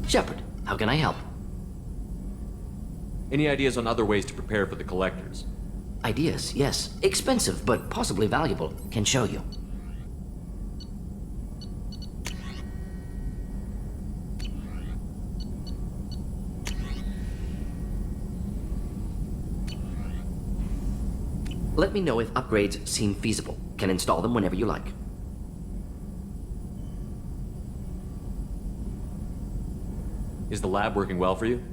Shepard, how can I help? Any ideas on other ways to prepare for the collectors? Ideas, yes. Expensive, but possibly valuable. Can show you. Let me know if upgrades seem feasible. Can install them whenever you like. Is the lab working well for you?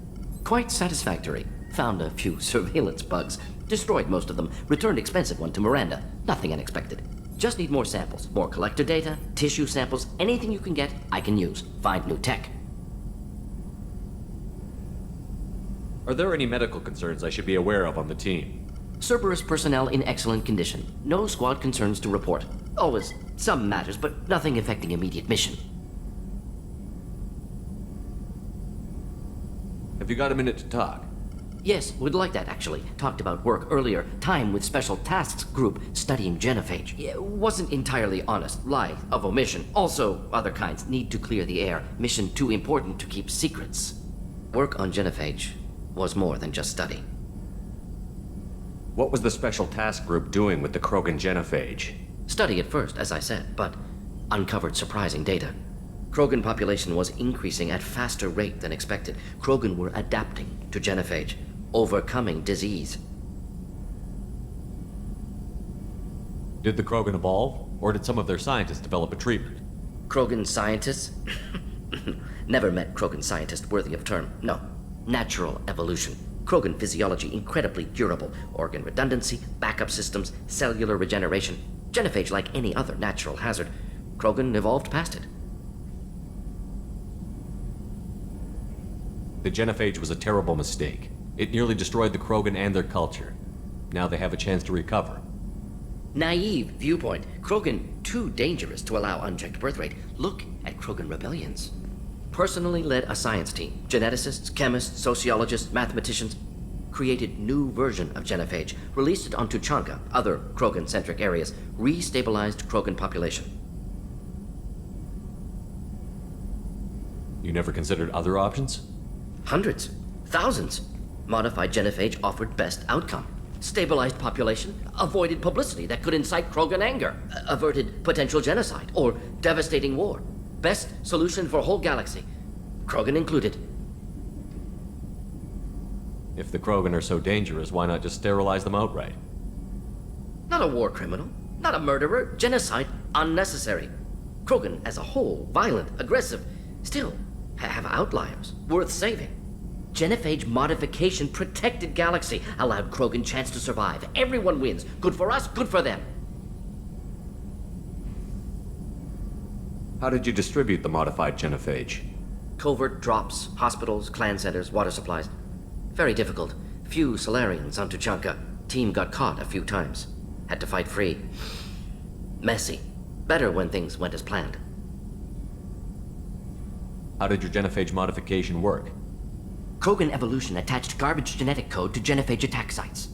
Quite satisfactory. Found a few surveillance bugs. Destroyed most of them. Returned expensive one to Miranda. Nothing unexpected. Just need more samples. More collector data, tissue samples, anything you can get, I can use. Find new tech. Are there any medical concerns I should be aware of on the team? Cerberus personnel in excellent condition. No squad concerns to report. Always some matters, but nothing affecting immediate mission. Have you got a minute to talk? Yes, would like that actually. Talked about work earlier. Time with Special Tasks Group studying genophage. Yeah, wasn't entirely honest. Lie of omission. Also, other kinds. Need to clear the air. Mission too important to keep secrets. Work on genophage was more than just study. What was the Special Task Group doing with the Krogan genophage? Study at first, as I said, but uncovered surprising data. Krogan population was increasing at faster rate than expected. Krogan were adapting to genophage, overcoming disease. Did the Krogan evolve, or did some of their scientists develop a treatment? Krogan scientists? Never met Krogan scientist worthy of term. No. Natural evolution. Krogan physiology incredibly durable. Organ redundancy, backup systems, cellular regeneration. Genophage like any other natural hazard. Krogan evolved past it. The genophage was a terrible mistake. It nearly destroyed the Krogan and their culture. Now they have a chance to recover. Naive viewpoint. Krogan too dangerous to allow unchecked birth rate. Look at Krogan rebellions. Personally led a science team. Geneticists, chemists, sociologists, mathematicians. Created new version of genophage. Released it on Tuchanka, other Krogan-centric areas. Restabilized Krogan population. You never considered other options? Hundreds. Thousands. Modified genophage offered best outcome. Stabilized population, avoided publicity that could incite Krogan anger, averted potential genocide, or devastating war. Best solution for whole galaxy. Krogan included. If the Krogan are so dangerous, why not just sterilize them outright? Not a war criminal, not a murderer, genocide, unnecessary. Krogan as a whole, violent, aggressive, still have outliers, worth saving. Genophage modification protected galaxy, allowed Krogan chance to survive. Everyone wins. Good for us, good for them. How did you distribute the modified genophage? Covert drops, hospitals, clan centers, water supplies. Very difficult. Few Solarians on Tuchanka. Team got caught a few times. Had to fight free. Messy. Better when things went as planned. How did your genophage modification work? Krogan evolution attached garbage genetic code to genophage attack sites.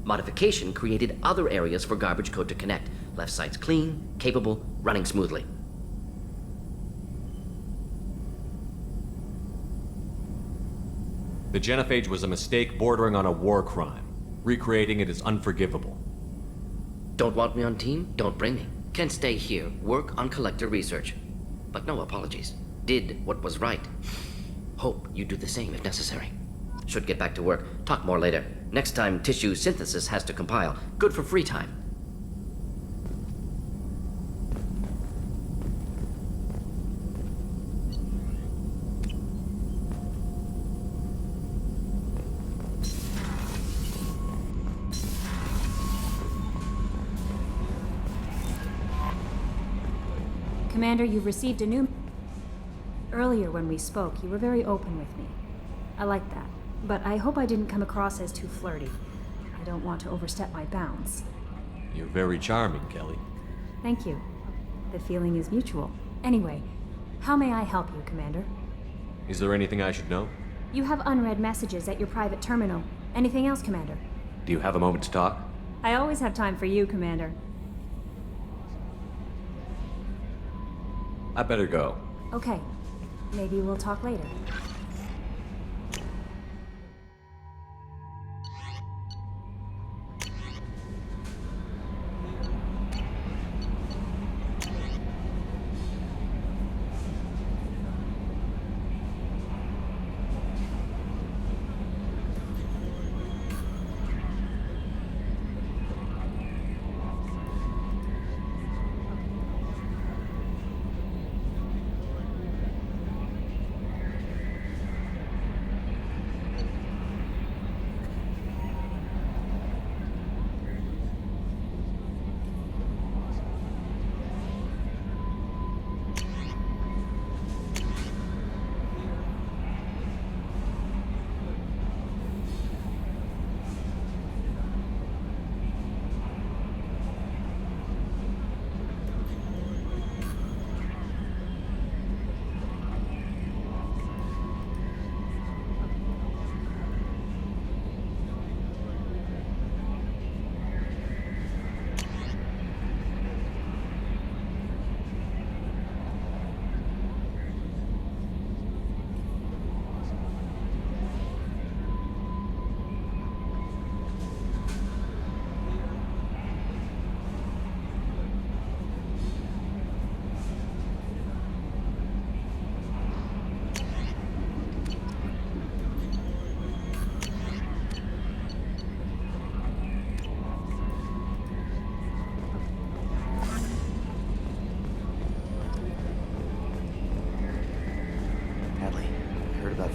Modification created other areas for garbage code to connect. Left sites clean, capable, running smoothly. The genophage was a mistake bordering on a war crime. Recreating it is unforgivable. Don't want me on team? Don't bring me. Can stay here, work on collector research. But no apologies. Did what was right. Hope you do the same if necessary. Should get back to work. Talk more later. Next time, tissue synthesis has to compile. Good for free time. Commander, you've received a new... Earlier when we spoke, you were very open with me. I like that, but I hope I didn't come across as too flirty. I don't want to overstep my bounds. You're very charming, Kelly. Thank you. The feeling is mutual. Anyway, how may I help you, Commander? Is there anything I should know? You have unread messages at your private terminal. Anything else, Commander? Do you have a moment to talk? I always have time for you, Commander. I better go. Okay. Maybe we'll talk later.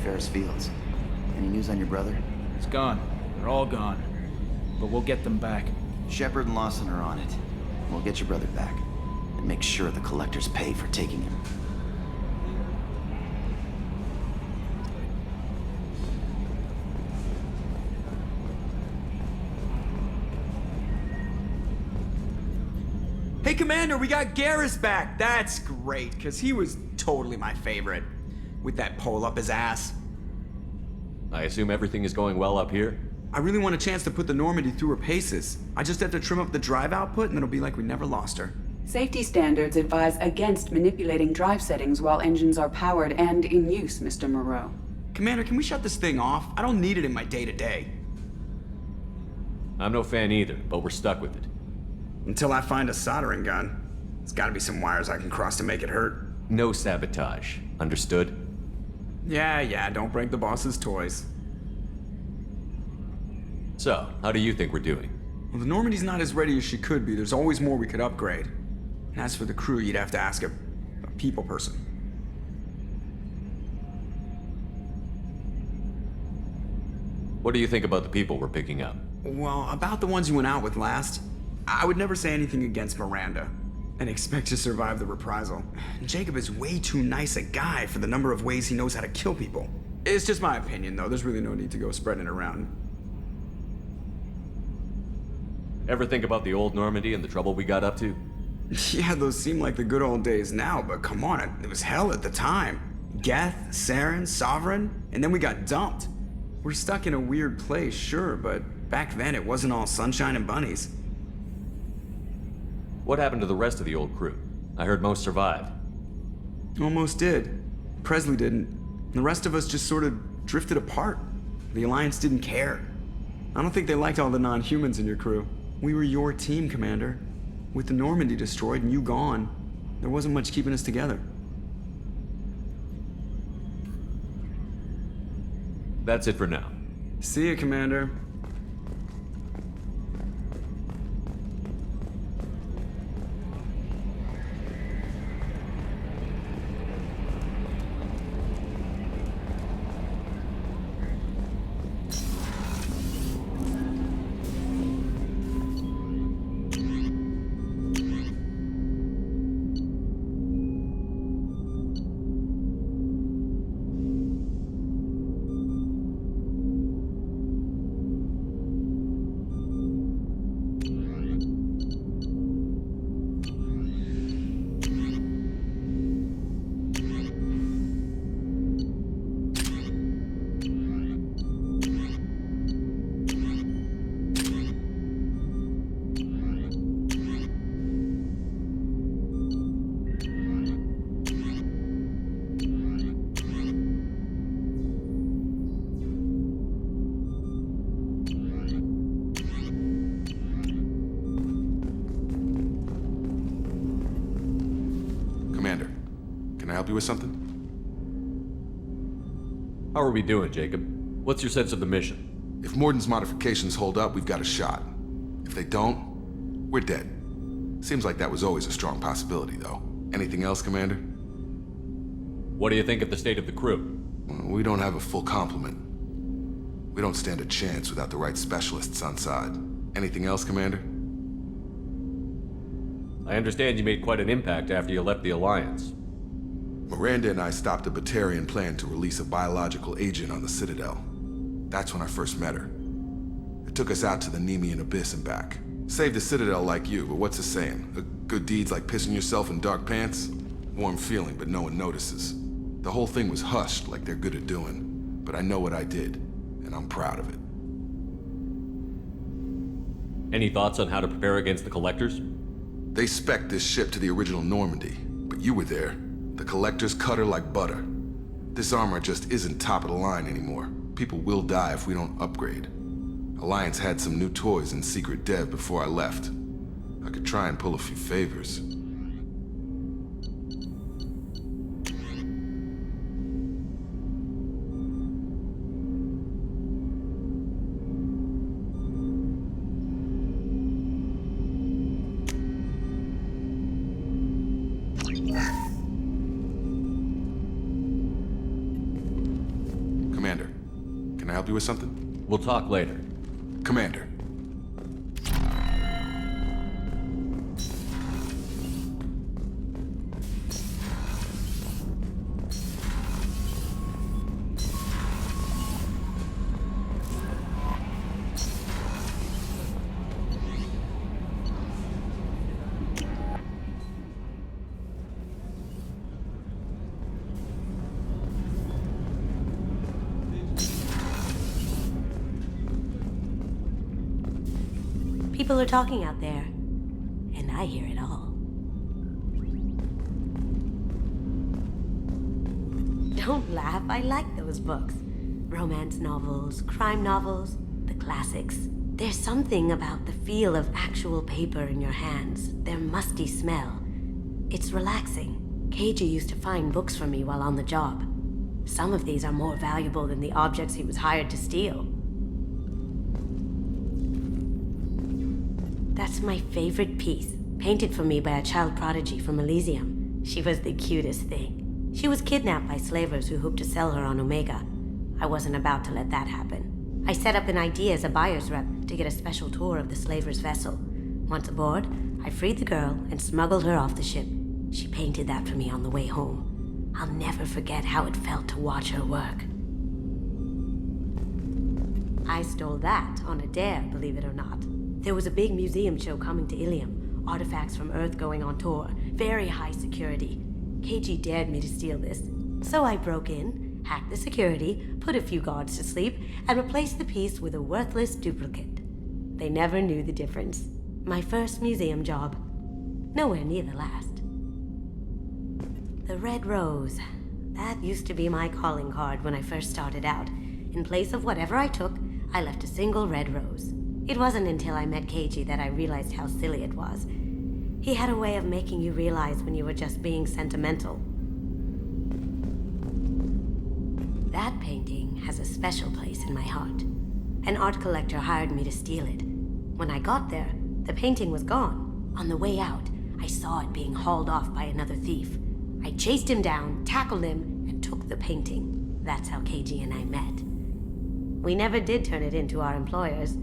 Ferris Fields. Any news on your brother? He's gone. They're all gone. But we'll get them back. Shepard and Lawson are on it. We'll get your brother back. And make sure the collectors pay for taking him. Hey, Commander, we got Garrus back. That's great, because he was totally my favorite. With that pole up his ass. I assume everything is going well up here? I really want a chance to put the Normandy through her paces. I just have to trim up the drive output and it'll be like we never lost her. Safety standards advise against manipulating drive settings while engines are powered and in use, Mr. Moreau. Commander, can we shut this thing off? I don't need it in my day-to-day. I'm no fan either, but we're stuck with it. Until I find a soldering gun. There's gotta be some wires I can cross to make it hurt. No sabotage. Understood? Yeah, don't break the boss's toys. So, how do you think we're doing? Well, the Normandy's not as ready as she could be. There's always more we could upgrade. And as for the crew, you'd have to ask a people person. What do you think about the people we're picking up? Well, about the ones you went out with last, I would never say anything against Miranda. And expect to survive the reprisal. Jacob is way too nice a guy for the number of ways he knows how to kill people. It's just my opinion, though. There's really no need to go spreading it around. Ever think about the old Normandy and the trouble we got up to? Yeah, those seem like the good old days now, but come on, it was hell at the time. Geth, Saren, Sovereign, and then we got dumped. We're stuck in a weird place, sure, but back then it wasn't all sunshine and bunnies. What happened to the rest of the old crew? I heard most survived. Almost did. Presley didn't. The rest of us just sort of drifted apart. The Alliance didn't care. I don't think they liked all the non-humans in your crew. We were your team, Commander. With the Normandy destroyed and you gone, there wasn't much keeping us together. That's it for now. See ya, Commander. help you with something? How are we doing, Jacob? What's your sense of the mission? If Morden's modifications hold up, we've got a shot. If they don't, we're dead. Seems like that was always a strong possibility, though. Anything else, Commander? What do you think of the state of the crew? We don't have a full complement. We don't stand a chance without the right specialists on side. Anything else, Commander? I understand you made quite an impact after you left the Alliance. Miranda and I stopped a Batarian plan to release a biological agent on the Citadel. That's when I first met her. It took us out to the Nemean Abyss and back. Saved the Citadel like you, but what's the saying? A good deed's like pissing yourself in dark pants? Warm feeling, but no one notices. The whole thing was hushed like they're good at doing. But I know what I did, and I'm proud of it. Any thoughts on how to prepare against the Collectors? They spec'd this ship to the original Normandy, but you were there. The Collectors cut her like butter. This armor just isn't top of the line anymore. People will die if we don't upgrade. Alliance had some new toys in secret dev before I left. I could try and pull a few favors. Commander, can I help you with something? We'll talk later. Commander. People are talking out there, and I hear it all. Don't laugh, I like those books. Romance novels, crime novels, the classics. There's something about the feel of actual paper in your hands, their musty smell. It's relaxing. KG used to find books for me while on the job. Some of these are more valuable than the objects he was hired to steal. That's my favorite piece, painted for me by a child prodigy from Elysium. She was the cutest thing. She was kidnapped by slavers who hoped to sell her on Omega. I wasn't about to let that happen. I set up an idea as a buyer's rep to get a special tour of the slaver's vessel. Once aboard, I freed the girl and smuggled her off the ship. She painted that for me on the way home. I'll never forget how it felt to watch her work. I stole that on a dare, believe it or not. There was a big museum show coming to Ilium. Artifacts from Earth going on tour. Very high security. KG dared me to steal this. So I broke in, hacked the security, put a few guards to sleep, and replaced the piece with a worthless duplicate. They never knew the difference. My first museum job. Nowhere near the last. The red rose. That used to be my calling card when I first started out. In place of whatever I took, I left a single red rose. It wasn't until I met KG that I realized how silly it was. He had a way of making you realize when you were just being sentimental. That painting has a special place in my heart. An art collector hired me to steal it. When I got there, the painting was gone. On the way out, I saw it being hauled off by another thief. I chased him down, tackled him, and took the painting. That's how KG and I met. We never did turn it into our employers.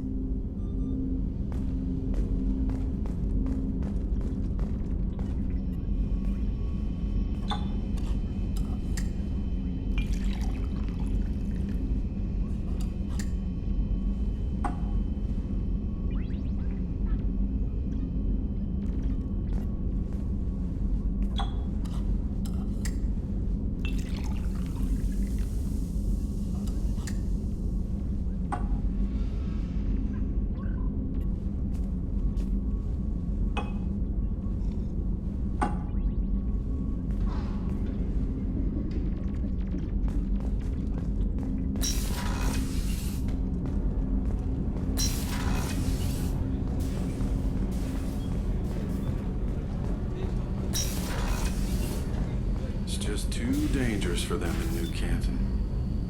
just too dangerous for them in New Canton.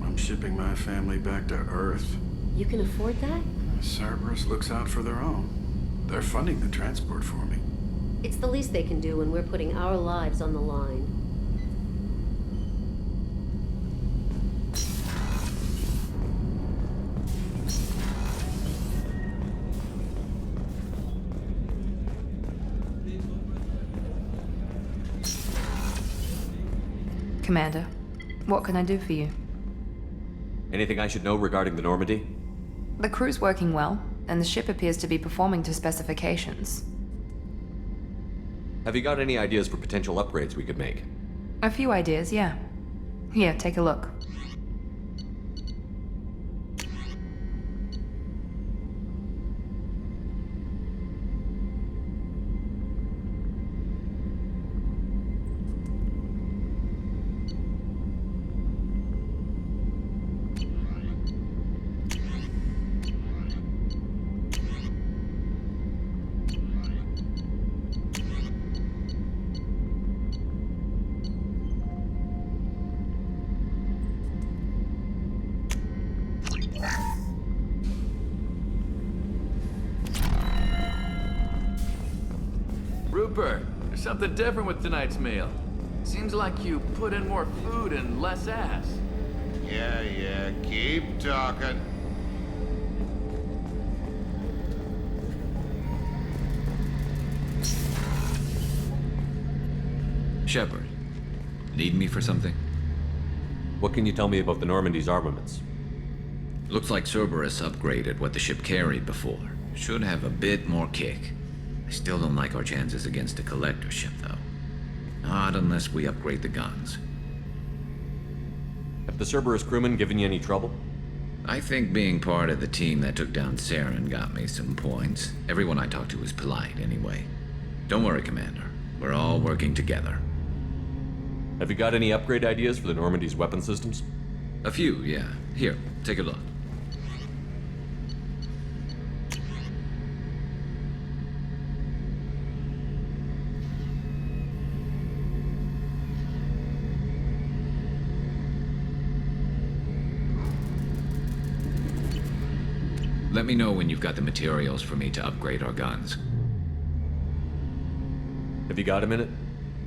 I'm shipping my family back to Earth. You can afford that? Cerberus looks out for their own. They're funding the transport for me. It's the least they can do when we're putting our lives on the line. Commander, what can I do for you? Anything I should know regarding the Normandy? The crew's working well, and the ship appears to be performing to specifications. Have you got any ideas for potential upgrades we could make? A few ideas, yeah. Here, take a look. Rupert, there's something different with tonight's meal. Seems like you put in more food and less ass. Yeah, keep talking. Shepard, need me for something? What can you tell me about the Normandy's armaments? Looks like Cerberus upgraded what the ship carried before. Should have a bit more kick. I still don't like our chances against a collector ship, though. Not unless we upgrade the guns. Have the Cerberus crewmen given you any trouble? I think being part of the team that took down Saren got me some points. Everyone I talked to was polite, anyway. Don't worry, Commander. We're all working together. Have you got any upgrade ideas for the Normandy's weapon systems? A few, yeah. Here, take a look. Let me know when you've got the materials for me to upgrade our guns. Have you got a minute?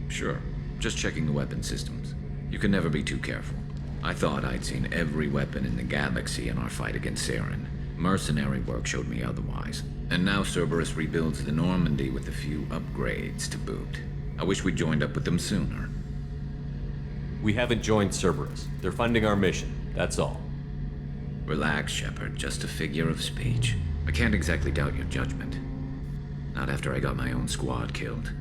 Sure. Just checking the weapon systems. You can never be too careful. I thought I'd seen every weapon in the galaxy in our fight against Saren. Mercenary work showed me otherwise. And now Cerberus rebuilds the Normandy with a few upgrades to boot. I wish we'd joined up with them sooner. We haven't joined Cerberus. They're funding our mission, that's all. Relax, Shepard. Just a figure of speech. I can't exactly doubt your judgment. Not after I got my own squad killed.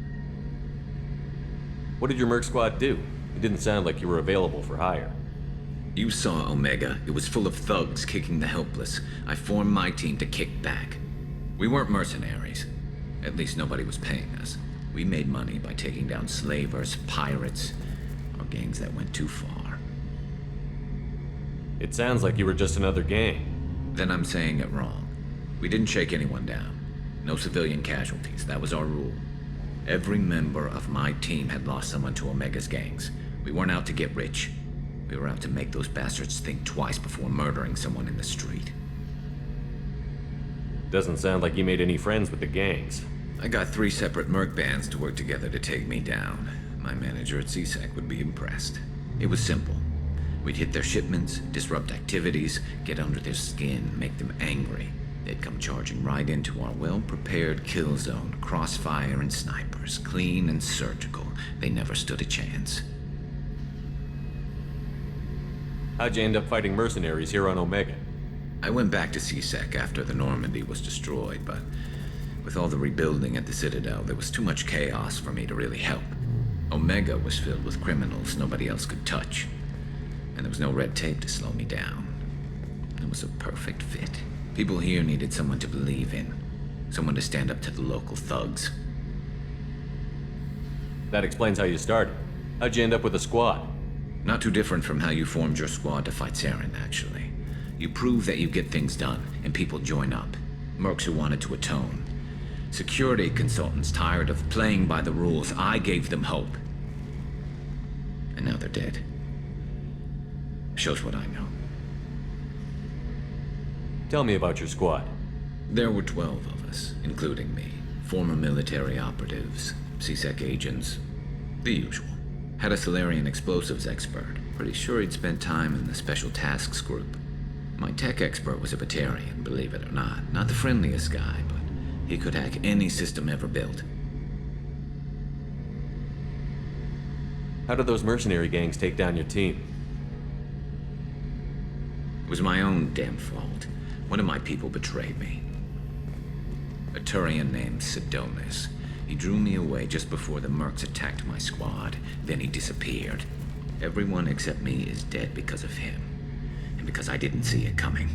What did your merc squad do? It didn't sound like you were available for hire. You saw Omega. It was full of thugs kicking the helpless. I formed my team to kick back. We weren't mercenaries. At least nobody was paying us. We made money by taking down slavers, pirates, or gangs that went too far. It sounds like you were just another gang. Then I'm saying it wrong. We didn't shake anyone down. No civilian casualties. That was our rule. Every member of my team had lost someone to Omega's gangs. We weren't out to get rich. We were out to make those bastards think twice before murdering someone in the street. Doesn't sound like you made any friends with the gangs. I got 3 separate merc bands to work together to take me down. My manager at CSEC would be impressed. It was simple. We'd hit their shipments, disrupt activities, get under their skin, make them angry. They'd come charging right into our well-prepared kill zone, crossfire and snipers, clean and surgical. They never stood a chance. How'd you end up fighting mercenaries here on Omega? I went back to CSEC after the Normandy was destroyed, but with all the rebuilding at the Citadel, there was too much chaos for me to really help. Omega was filled with criminals nobody else could touch, and there was no red tape to slow me down. It was a perfect fit. People here needed someone to believe in, someone to stand up to the local thugs. That explains how you started. How'd you end up with a squad? Not too different from how you formed your squad to fight Saren, actually. You prove that you get things done, and people join up. Mercs who wanted to atone. Security consultants tired of playing by the rules. I gave them hope. and now they're dead. Shows what I know. Tell me about your squad. There were 12 of us, including me. Former military operatives, CSEC agents, the usual. Had a Solarian explosives expert. Pretty sure he'd spent time in the Special Tasks Group. My tech expert was a Batarian, believe it or not. Not the friendliest guy, but he could hack any system ever built. How did those mercenary gangs take down your team? It was my own damn fault. One of my people betrayed me. A Turian named Sidonis. He drew me away just before the mercs attacked my squad. Then he disappeared. Everyone except me is dead because of him. And because I didn't see it coming.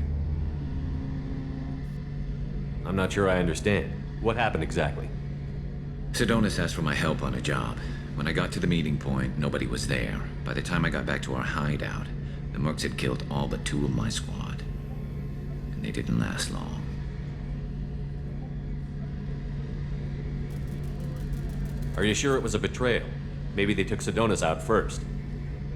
I'm not sure I understand. What happened exactly? Sidonis asked for my help on a job. When I got to the meeting point, nobody was there. By the time I got back to our hideout, the mercs had killed all but 2 of my squad. And they didn't last long. Are you sure it was a betrayal? Maybe they took Sidonis out first.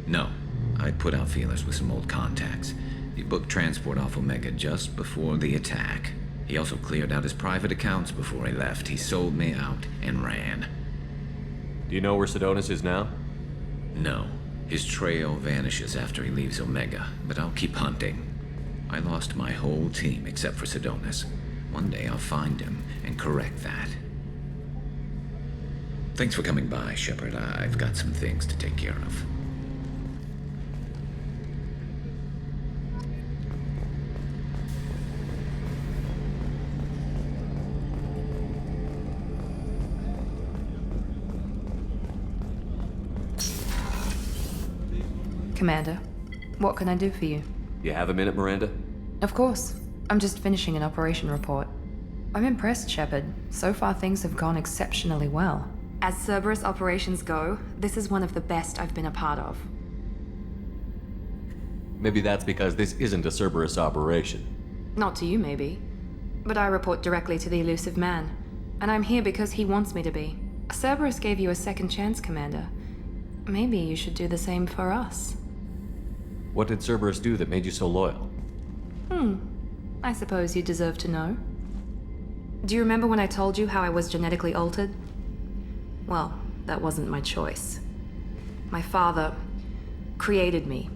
No. I put out feelers with some old contacts. He booked transport off Omega just before the attack. He also cleared out his private accounts before he left. He sold me out and ran. Do you know where Sidonis is now? No. His trail vanishes after he leaves Omega, but I'll keep hunting. I lost my whole team except for Sidonis. One day I'll find him and correct that. Thanks for coming by, Shepard. I've got some things to take care of. Commander, what can I do for you? You have a minute, Miranda? Of course. I'm just finishing an operation report. I'm impressed, Shepard. So far things have gone exceptionally well. As Cerberus operations go, this is one of the best I've been a part of. Maybe that's because this isn't a Cerberus operation. Not to you, maybe. But I report directly to the elusive man. And I'm here because he wants me to be. Cerberus gave you a second chance, Commander. Maybe you should do the same for us. What did Cerberus do that made you so loyal? I suppose you deserve to know. Do you remember when I told you how I was genetically altered? Well, that wasn't my choice. My father created me.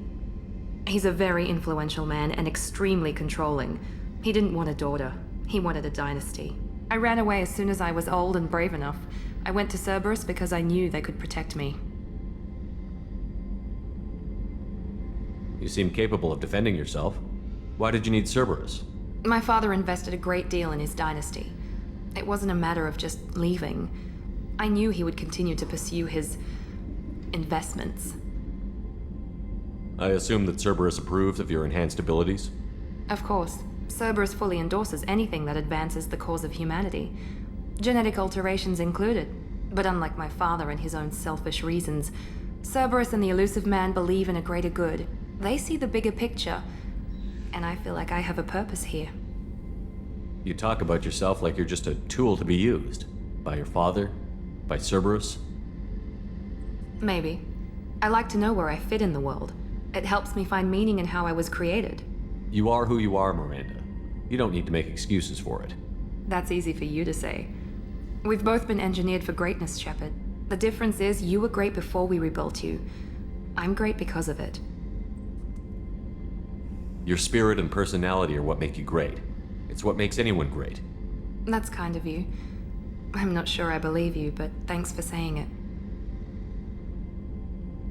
He's a very influential man and extremely controlling. He didn't want a daughter. He wanted a dynasty. I ran away as soon as I was old and brave enough. I went to Cerberus because I knew they could protect me. You seem capable of defending yourself. Why did you need Cerberus? My father invested a great deal in his dynasty. It wasn't a matter of just leaving. I knew he would continue to pursue his investments. I assume that Cerberus approves of your enhanced abilities? Of course. Cerberus fully endorses anything that advances the cause of humanity. Genetic alterations included. But unlike my father and his own selfish reasons, Cerberus and the elusive man believe in a greater good. They see the bigger picture, and I feel like I have a purpose here. You talk about yourself like you're just a tool to be used. By your father? By Cerberus? Maybe. I like to know where I fit in the world. It helps me find meaning in how I was created. You are who you are, Miranda. You don't need to make excuses for it. That's easy for you to say. We've both been engineered for greatness, Shepard. The difference is you were great before we rebuilt you. I'm great because of it. Your spirit and personality are what make you great. It's what makes anyone great. That's kind of you. I'm not sure I believe you, but thanks for saying it.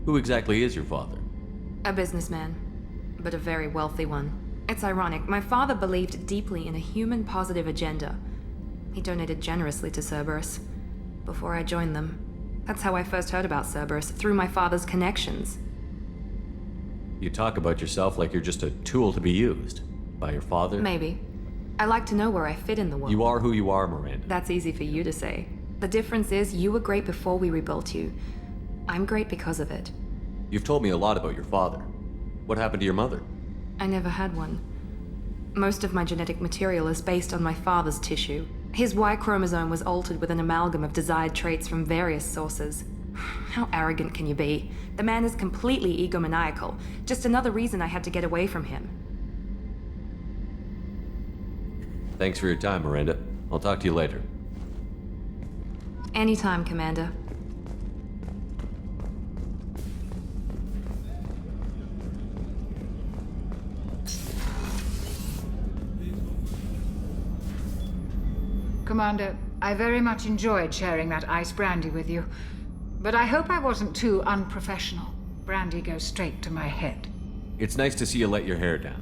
Who exactly is your father? A businessman, but a very wealthy one. It's ironic, my father believed deeply in a human-positive agenda. He donated generously to Cerberus before I joined them. That's how I first heard about Cerberus, through my father's connections. You talk about yourself like you're just a tool to be used. By your father? Maybe. I like to know where I fit in the world. You are who you are, Miranda. That's easy for you to say. The difference is you were great before we rebuilt you. I'm great because of it. You've told me a lot about your father. What happened to your mother? I never had one. Most of my genetic material is based on my father's tissue. His Y chromosome was altered with an amalgam of desired traits from various sources. How arrogant can you be? The man is completely egomaniacal. Just another reason I had to get away from him. Thanks for your time, Miranda. I'll talk to you later. Anytime, Commander. Commander, I very much enjoyed sharing that ice brandy with you. But I hope I wasn't too unprofessional. Brandy goes straight to my head. It's nice to see you let your hair down.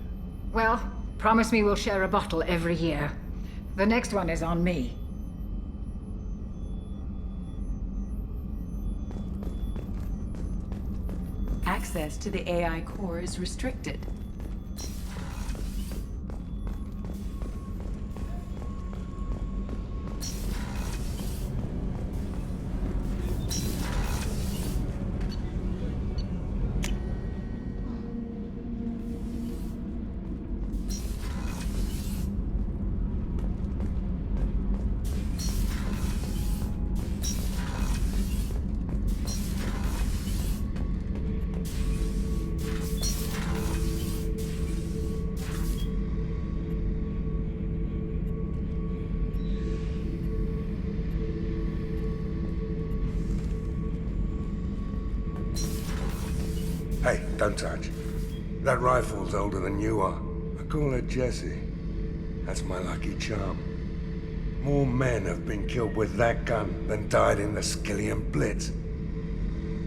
Well, promise me we'll share a bottle every year. The next one is on me. Access to the AI core is restricted. Hey, don't touch. That rifle's older than you are. I call her Jessie. That's my lucky charm. More men have been killed with that gun than died in the Skillian Blitz.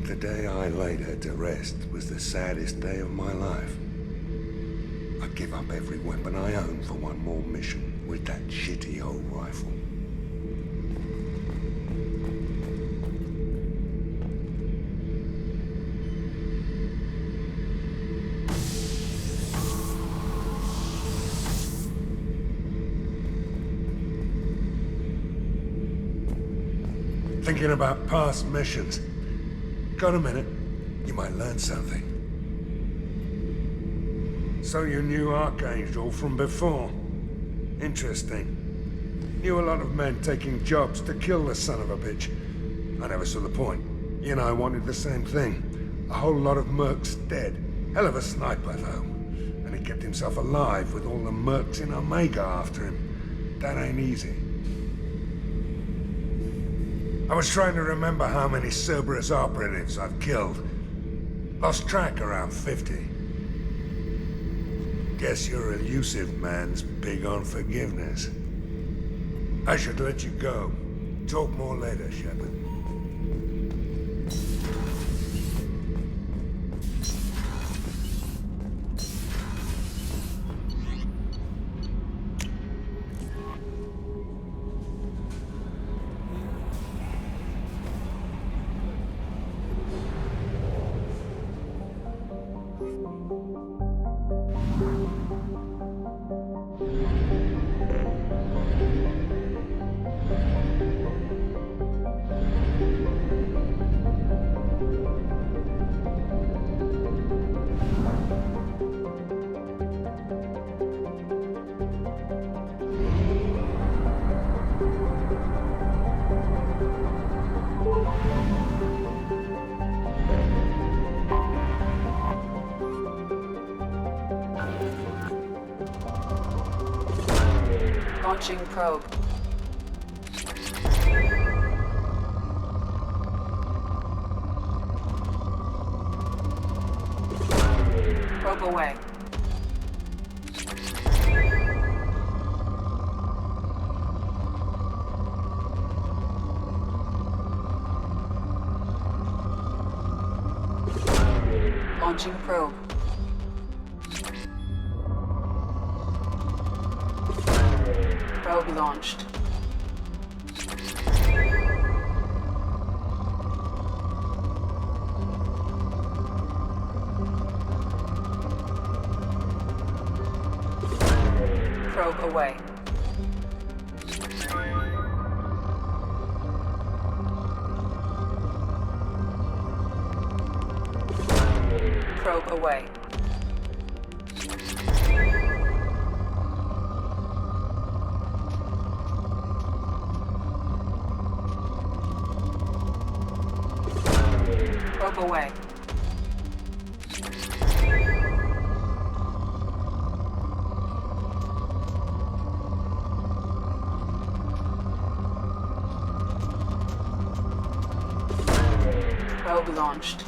The day I laid her to rest was the saddest day of my life. I'd give up every weapon I own for one more mission with that shitty old rifle. Thinking about past missions. Got a minute? You might learn something. So you knew Archangel from before? Interesting. Knew a lot of men taking jobs to kill the son of a bitch. I never saw the point. You and I wanted the same thing. A whole lot of mercs dead. Hell of a sniper, though. And he kept himself alive with all the mercs in Omega after him. That ain't easy. I was trying to remember how many Cerberus operatives I've killed. Lost track around 50. Guess your elusive man's big on forgiveness. I should let you go. Talk more later, Shepard. Launching probe. Probe away. Launching probe. Probe launched. Probe away. Probe away. Probe away. Probe launched.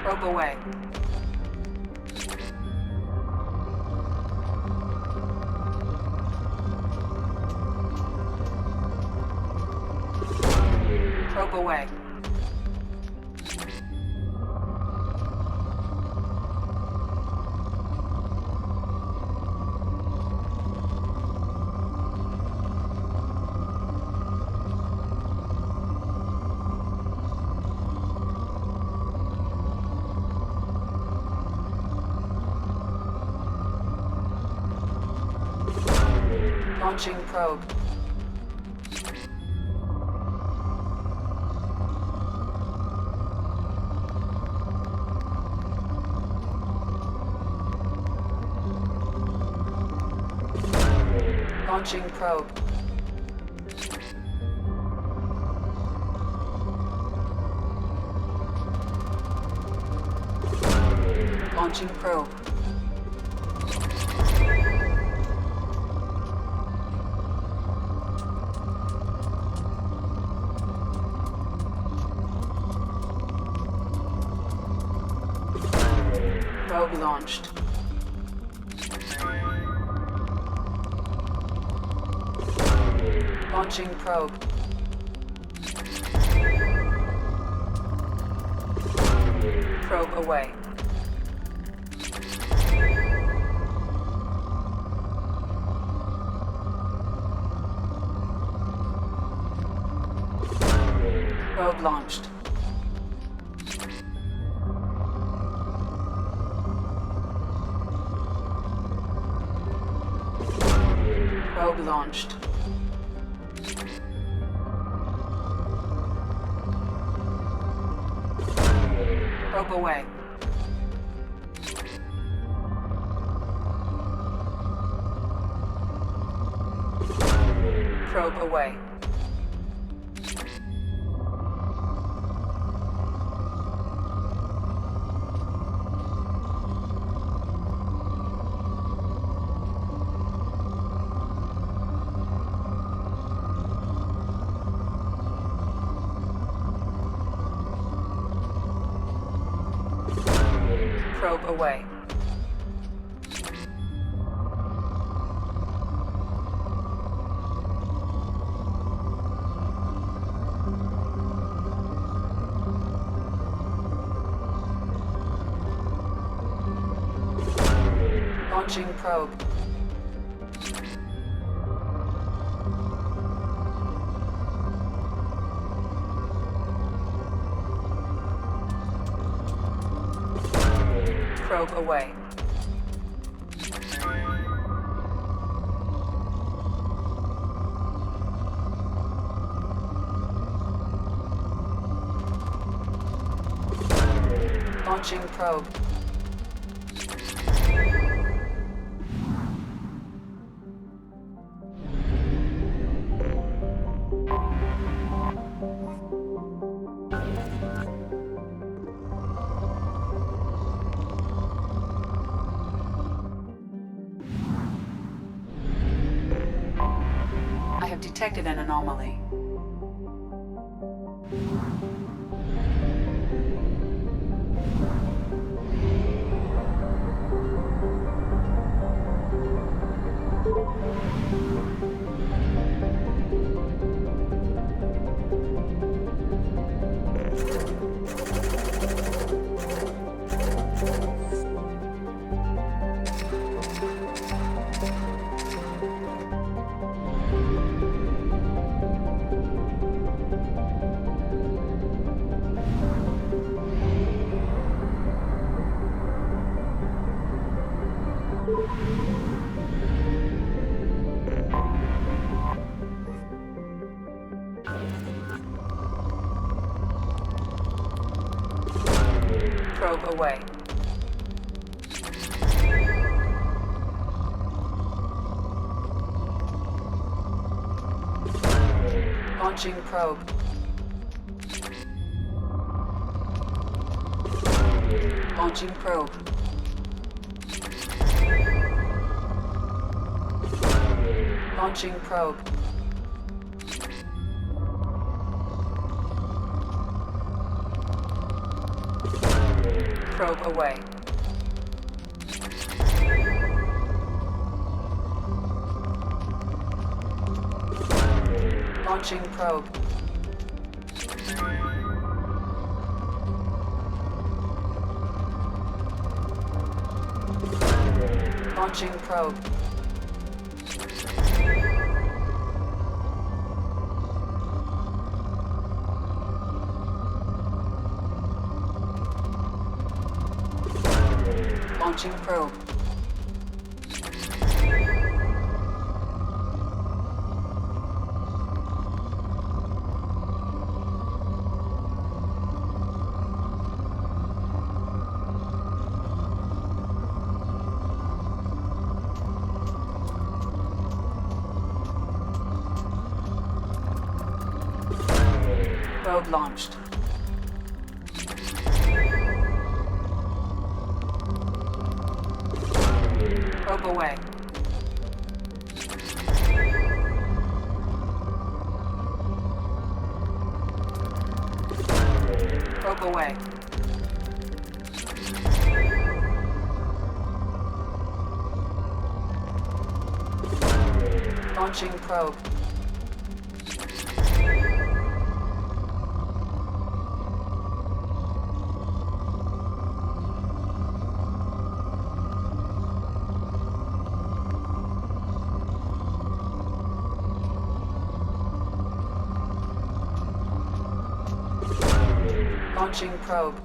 Probe away. Probe away. Launching probe. Launching probe. Launching probe. Probe launched. Launching probe. Probe away. Probe launched. Probe launched. Probe away. Probe away. Probe away. Launching probe. Probe away. Launching probe. I have detected an anomaly. Probe away. Launching probe. Launching probe. Launching probe. Probe away. Launching probe. Launching probe. Launching probe. Probe launched. Probe away. Probe away. Launching probe. Launching probe.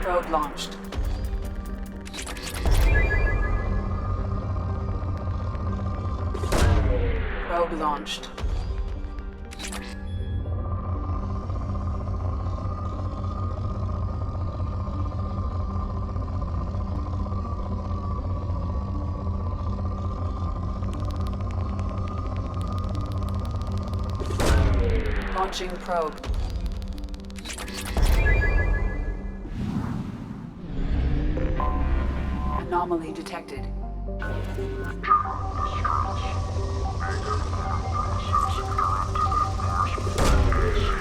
Probe launched. Probe launched. Launching probe. Anomaly detected.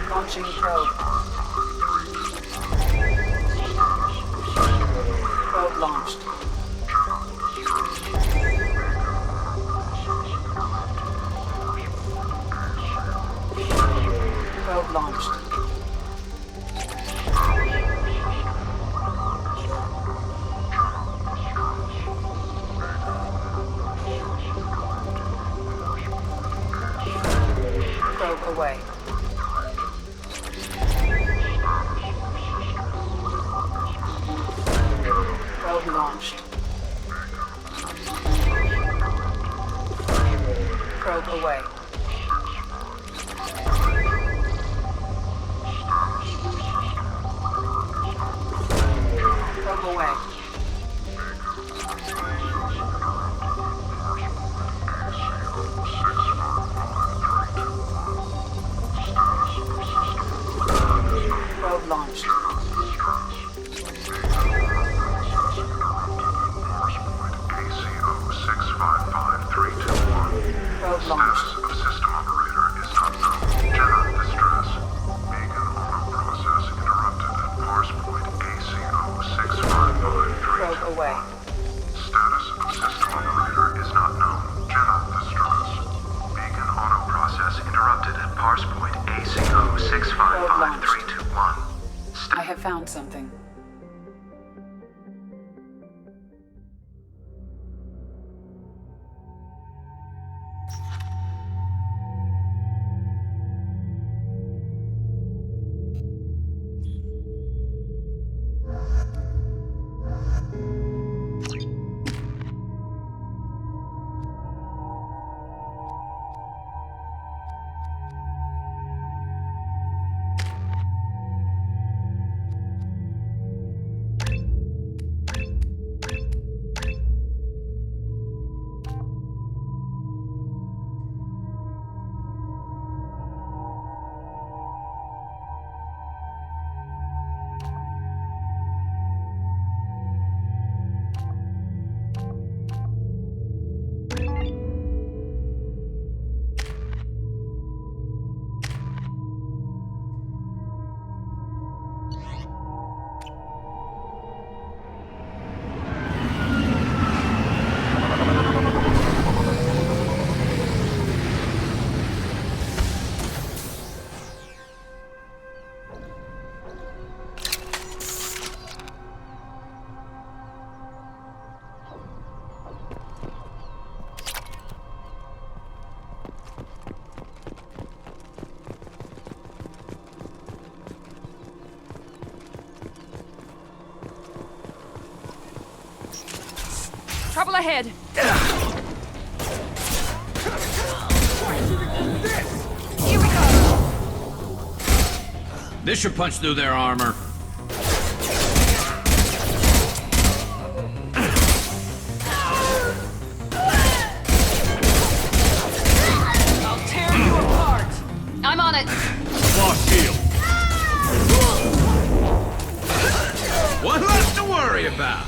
Launching probe. Probe launched. Probe launched. Probe away. Probe launched. Probe away. Probe away. Probe launched. Probe launched. System operator is not known. General distress. Beacon auto process interrupted at parse point ACO-6553. Probe away. Status of system operator is not known. General distress. Beacon auto process interrupted at parse point ACO-655321. I have found something. All ahead! Here we go! This should punch through their armor. I'll tear you apart! I'm on it! Lost shield. One less to worry about.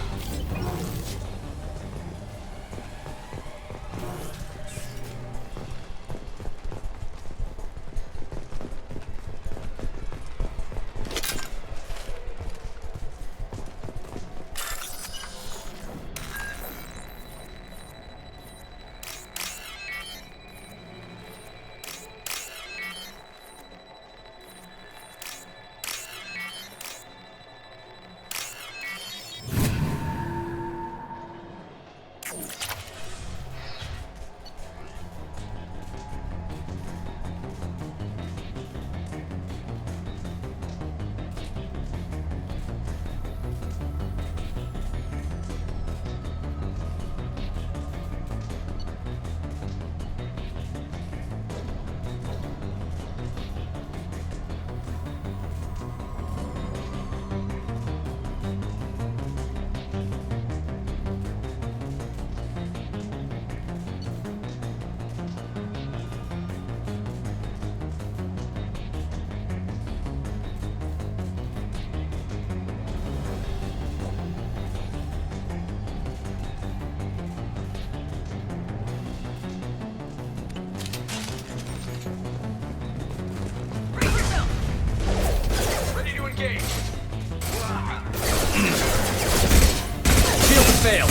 Fail.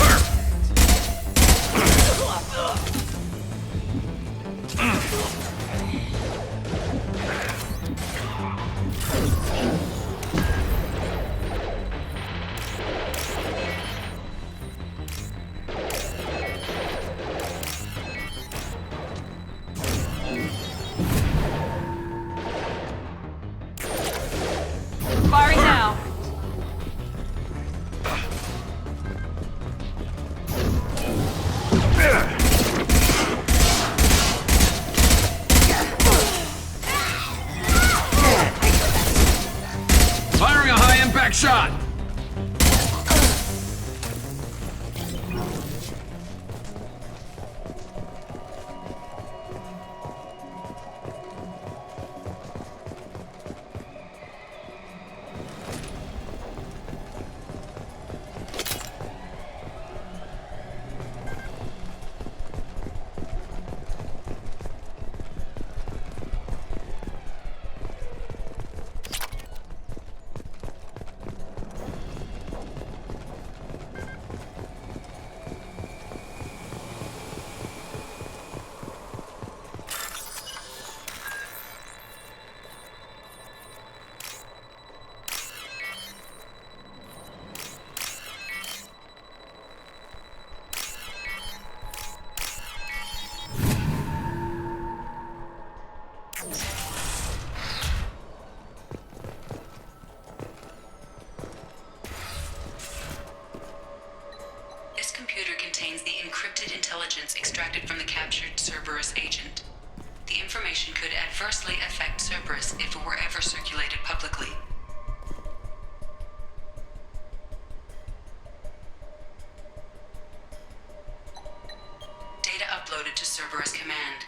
Firing now! Firing a high-impact shot! This computer contains the encrypted intelligence extracted from the captured Cerberus agent. The information could adversely affect Cerberus if it were ever circulated publicly. Data uploaded to Cerberus Command.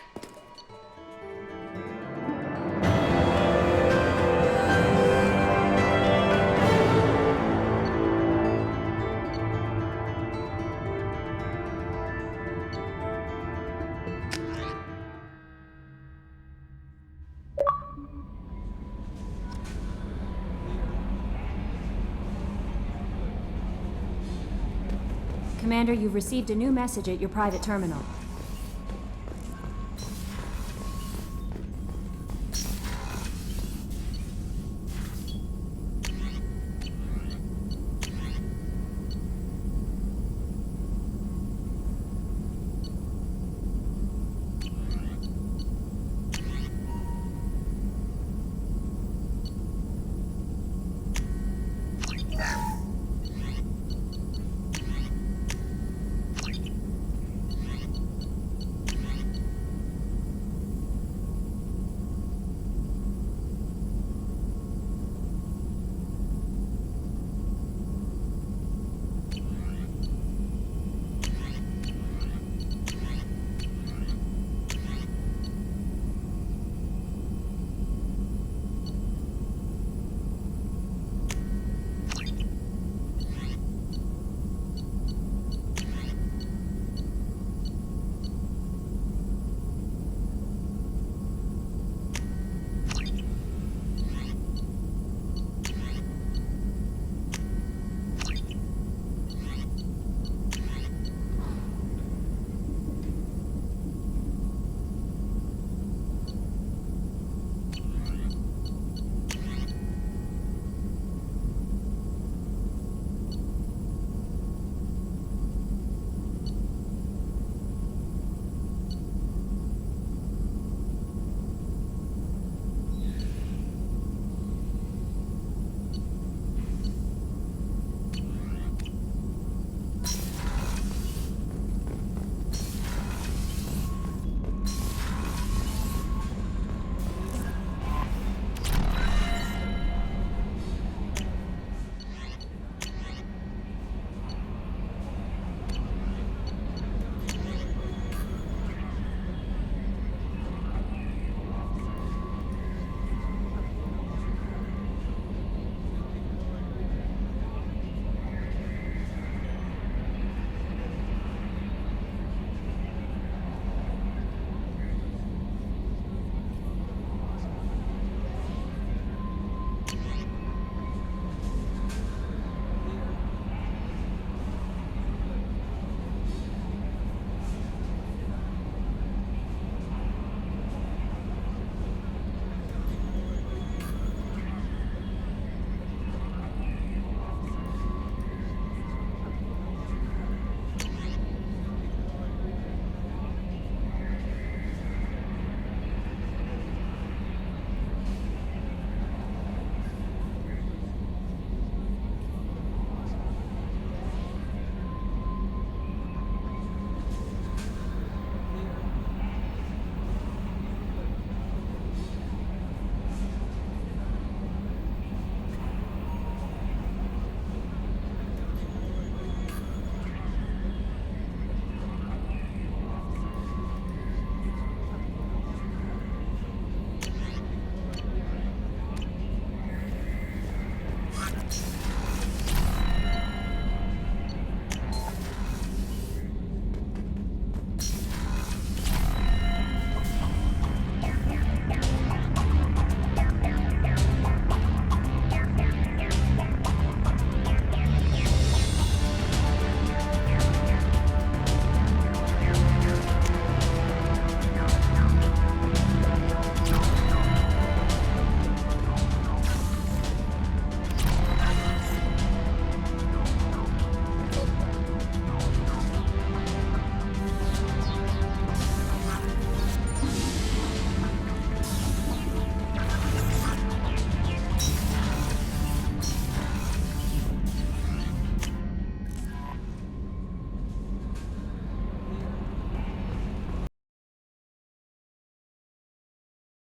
Commander, you've received a new message at your private terminal.